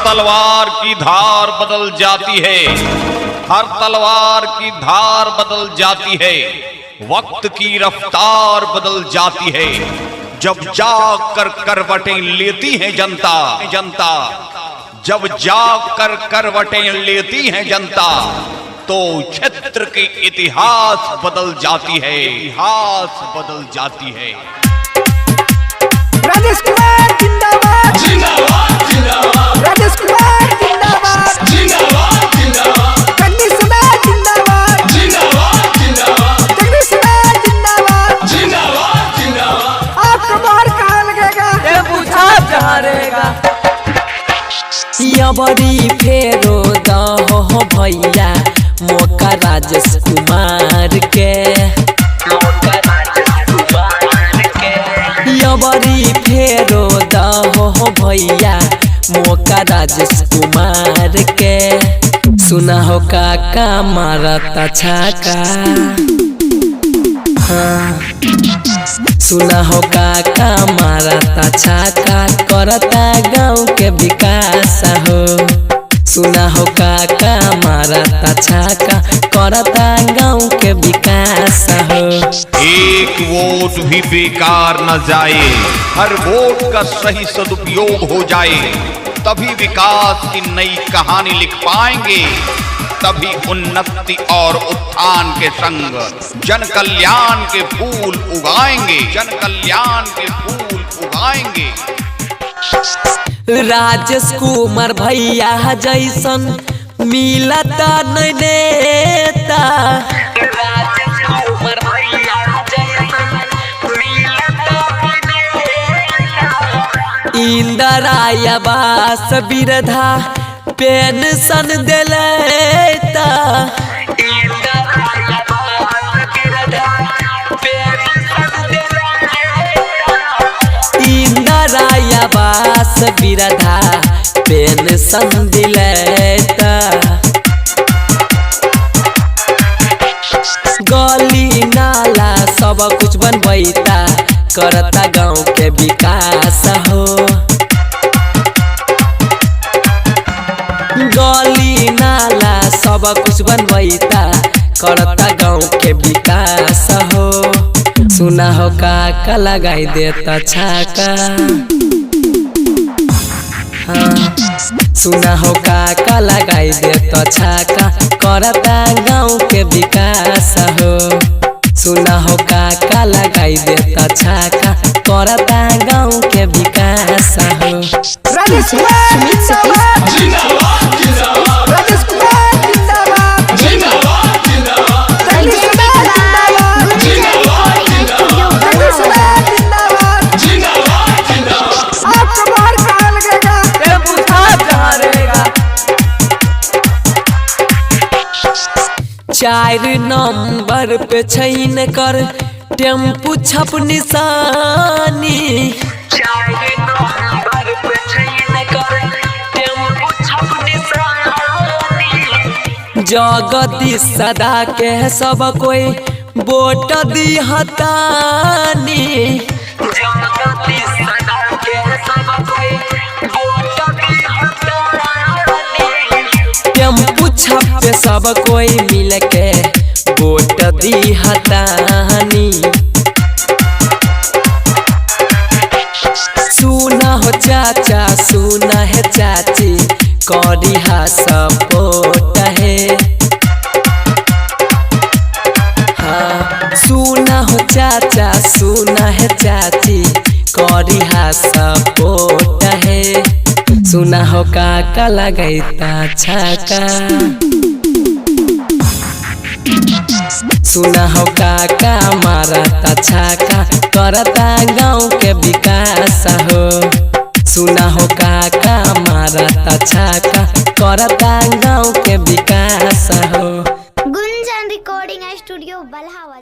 तलवार की धार बदल जाती है, हर तलवार की धार बदल जाती है, वक्त की रफ्तार बदल जाती है। जब जाग कर करवटें लेती है जनता, जब जाग कर करवटें लेती है जनता, तो क्षेत्र की इतिहास बदल जाती है, इतिहास बदल जाती है। राजेश कुमार जिंदाबाद जिंदाबाद जिंदाबाद, राजेश कुमार जिंदाबाद जिंदाबाद जिंदाबाद, जगदीश कुमार जिंदाबाद जिंदाबाद जिंदाबाद, जगदीश कुमार जिंदाबाद जिंदाबाद जिंदाबाद। आपका मोहर कहाँ लगेगा, ये पूछा जहाँ रहेगा। यबरी फेरो दहो भैया मौका राजेश कुमार के, यबरी फेरो दहो भैया मौका राजेश कुमार के। सुना हो काका मारता छाका, हाँ सुना हो काका मारता छाका, करता गाँव के विकास हो। सुना हो काका मारता छाका, करता गाँव के विकास हो। एक वोट भी बेकार न जाए, हर वोट का सही सदुपयोग हो जाए, तभी विकास की नई कहानी लिख पाएंगे, तभी उन्नति और उत्थान के संग जन कल्याण के फूल उगाएंगे, जन कल्याण के फूल उगाएंगे। राजेश कुमार भैया जैसन मिलता नहीं नेता, राजेश कुमार भैया जैसन मिलता इंदिरा आवास वृद्धा पेंशन दिलता, इंदिरा आवास वृद्धा पेंशन दिलता। गली नाला सब कुछ बनबैता, करता गाँव के विकास हो। गली नाला सब कुछ बनबैता, करता गाँव के विकास हो। सुना हो काका लगाई देता छाका, हाँ सुना हो काका लगाई देता छाका, करता गाँव के विकास हो। सुना हो काका लगाई देता छाका, करता गाँव के विकास हो। राजेश कुमार जिंदाबाद जिंदाबाद जिंदाबाद, राजेश कुमार जिंदाबाद जिंदाबाद जिंदाबाद, जगदीश कुमार जिंदाबाद जिंदाबाद जिंदाबाद, जगदीश कुमार जिंदाबाद जिंदाबाद जिंदाबाद। आपका मोहर कहाँ लगेगा, ये पूछा जहाँ रहेगा। 4 नंबर पे छैन कर टेम्पू छप निशानी, 4 नंबर पे छैन कर टेम्पू छप निशानी। जगदीश सदा के सब कोई वोट दी हतानी, जगदीश सदा के सब कोई वोट दी हतानी। टेम्पू छप पे सब कोई मिल के वोट दी हतानी। सुना हो चाचा सुना है चाची, करी हा सपोर्ट है, हाँ सुना हो चाचा सुना है चाची, करी हा सपोर्ट है। सुना हो काका लगाइता छाका, सुना हो काका मारता छाका, करता गाँव के विकास हो। सुना हो काका मारता छाका, करता गाँव के विकास हो। गुंजन रिकॉर्डिंग स्टूडियो बल्हावा।